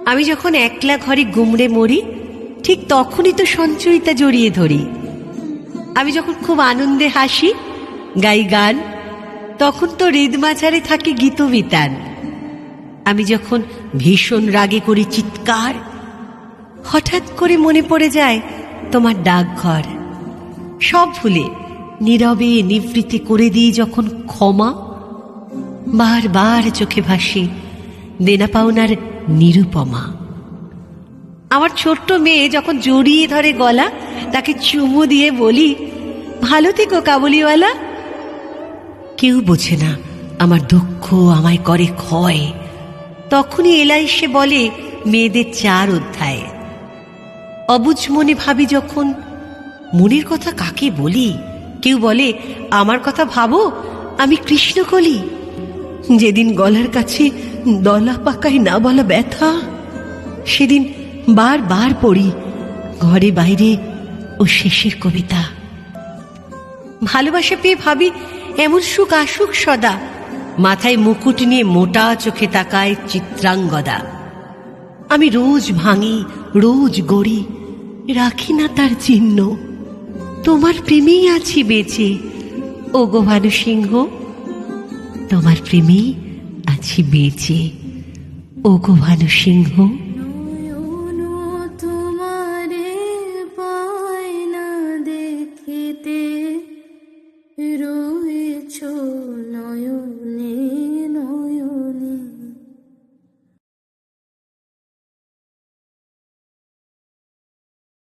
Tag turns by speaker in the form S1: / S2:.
S1: আমি যখন একলা ঘরে গুমড়ে মরি, ঠিক তখনই তো সঞ্চয়িতা জড়িয়ে ধরি। আমি যখন খুব আনন্দে হাসি, গাই গান, তখন তো হৃদমাঝারে থাকে গীতবিতান। আমি যখন ভীষণ রাগে করি চিৎকার, হঠাৎ করে মনে পড়ে যায় তোমার ডাকঘর। সব ভুলে নীরবে নিবৃত্তি করে দিই যখন ক্ষমা, বারবার চোখে ভাসে দেনা পাওনার নিরুপমা। আমার ছোট্ট মেয়ে যখন জড়িয়ে ধরে গলা, তাকে চুমু দিয়ে বলি, ভালো থেকো কাবুলিওয়ালা। কেউ বোঝে না আমার দুঃখ আমায় করে ক্ষয়। তখনই এলাইসে বলে মেয়েদের 4 অধ্যায়। অবুঝ মনে ভাবি যখন, মনের কথা কাকে বলি? কেউ বলে, আমার কথা ভাবো, আমি কৃষ্ণকলি। যেদিন গলার কাছে দলা পাকায় না বলা ব্যথা, সেদিন বারবার পড়ি ঘরে বাইরে ও শেষের কবিতা। ভালোবাসা পেয়ে ভাবি এমন সুখ আসুক সদা, মাথায় মুকুট নিয়ে মোটা চোখে তাকায় চিত্রাঙ্গদা। আমি রোজ ভাঙি, রোজ গড়ি, রাখি না তার চিহ্ন। তোমার প্রেমেই আছি বেঁচে, ওগো ভানুসিংহ। তোমার প্রেমেই আছি বেঁচে, ওগো ভানুসিংহ।